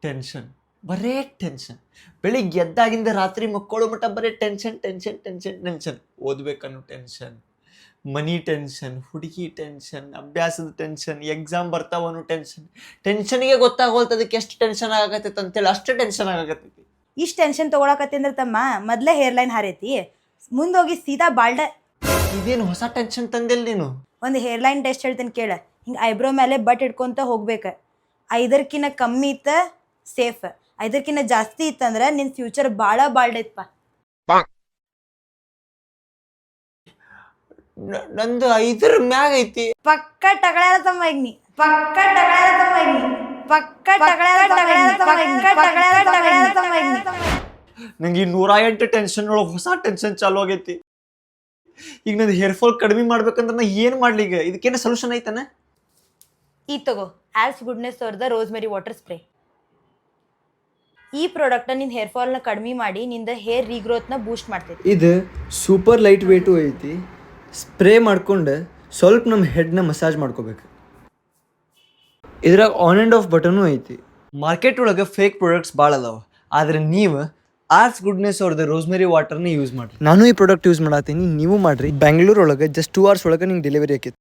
Tension, ಬರೇ tension. ಬೆಳಿಗ್ಗೆ ಎದ್ದಾಗಿಂದ ರಾತ್ರಿ ಮಕ್ಕಳು ಮಟ್ಟ ಬರೀ ಟೆನ್ಷನ್ ಟೆನ್ಷನ್ ಟೆನ್ಷನ್ ಟೆನ್ಷನ್. ಓದ್ಬೇಕನ್ನೋ ಟೆನ್ಷನ್, ಮನಿ ಟೆನ್ಷನ್, ಹುಡುಗಿ ಟೆನ್ಷನ್, ಅಭ್ಯಾಸದ ಟೆನ್ಷನ್, ಎಕ್ಸಾಮ್ ಬರ್ತಾವ ಅನ್ನೋ ಟೆನ್ಷನ್. ಟೆನ್ಷನ್ಗೆ ಗೊತ್ತಾಗೋಲ್ತದಕ್ಕೆ ಎಷ್ಟು ಟೆನ್ಷನ್ ಆಗತ್ತೈತೆ ಅಂತೇಳಿ ಅಷ್ಟು ಟೆನ್ಷನ್ ಆಗತ್ತೈತಿ. ಇಷ್ಟು ಟೆನ್ಷನ್ ತೊಗೊಳಕತ್ತಿ ಅಂದ್ರೆ ತಮ್ಮ ಮೊದಲೇ ಹೇರ್ಲೈನ್ ಹಾರೈತಿ, ಮುಂದೋಗಿ ಸೀದಾ ಬಾಲ್ಡ. ಇದೇನು ಹೊಸ ಟೆನ್ಷನ್ ತಂದಿಲ್ಲ ನೀನು? ಒಂದು ಹೇರ್ಲೈನ್ ಟೆಸ್ಟ್ ಹೇಳ್ತೇನೆ ಕೇಳ. ಹಿಂಗೆ ಐಬ್ರೋ ಮೇಲೆ ಬಟ್ ಇಟ್ಕೊಂತ ಹೋಗ್ಬೇಕು. 5 ಕಮ್ಮಿ ಇತ್ತ ಸೇಫ್, 5 ಜಾಸ್ತಿ ಇತ್ತಂದ್ರೆ ನಿನ್ನ ಫ್ಯೂಚರ್ ಭಾಳ ಬಾಲ್ಡ್ ಐತಪ್ಪ. ನಂದು 5 ಮ್ಯಾಗ ಐತಿ. ಪಕ್ಕ ಟಗಳಾರ ತಮ್ಮ ಈಗ ನೀ, ಪಕ್ಕ ಟಗಳಾರ ತಮ್ಮ ಈಗ ನೀ, ಪಕ್ಕ ಟಗಳಾರ ತಮ್ಮ ಈಗ ನೀ. ನಂಗೆ ಈ 108 ಟೆನ್ಷನ್ ಒಳಗೆ ಹೊಸ ಟೆನ್ಷನ್ ಚಾಲು ಆಗೈತಿ. ಈಗ ನಂದು ಹೇರ್ ಫಾಲ್ ಕಡಿಮೆ ಮಾಡ್ಬೇಕಂದ್ರೆ ನಾ ಏನು ಮಾಡ್ಲಿ? ಈಗ ಇದಕ್ಕೇನು ಸೊಲ್ಯೂಷನ್ ಐತಾನೆ? ಈ ತಗೋ ಆಲ್ಸ್ ಗುಡ್ನೆಸ್ ಅವ್ರದ ರೋಸ್ಮೆರಿ ವಾಟರ್ ಸ್ಪ್ರೇ. ಈ ಪ್ರಾಡಕ್ಟ್ ನಿನ್ನ ಹೇರ್ ಫಾಲ್ನ ಕಡಿಮೆ ಮಾಡಿ ನಿಂದ ಹೇರ್ ರೀಗ್ರೋತ್ನ ಬೂಸ್ಟ್ ಮಾಡ್ತೈತಿ. ಇದು ಸೂಪರ್ ಲೈಟ್ ವೇಟು ಐತಿ. ಸ್ಪ್ರೇ ಮಾಡ್ಕೊಂಡು ಸ್ವಲ್ಪ ನಮ್ಮ ಹೆಡ್ನ ಮಸಾಜ್ ಮಾಡ್ಕೋಬೇಕು. ಇದ್ರಾಗ ಆನ್ ಆ್ಯಂಡ್ ಆಫ್ ಬಟನು ಐತಿ. ಮಾರ್ಕೆಟ್ ಒಳಗೆ ಫೇಕ್ ಪ್ರಾಡಕ್ಟ್ಸ್ ಭಾಳ ಅದಾವ, ಆದ್ರೆ ನೀವು ಆರ್ಸ್ ಗುಡ್ನೆಸ್ ಅವ್ರದ್ದು ರೋಸ್ಮೆರಿ ವಾಟರ್ನ ಯೂಸ್ ಮಾಡಿರಿ. ನಾನು ಈ ಪ್ರಾಡಕ್ಟ್ ಯೂಸ್ ಮಾಡತ್ತೀನಿ, ನೀವು ಮಾಡ್ರಿ. ಬೆಂಗಳೂರು ಒಳಗೆ ಜಸ್ಟ್ 2 hours ಒಳಗೆ ನಿಂಗೆ ಡೆಲಿವರಿ ಆಕೈತಿ.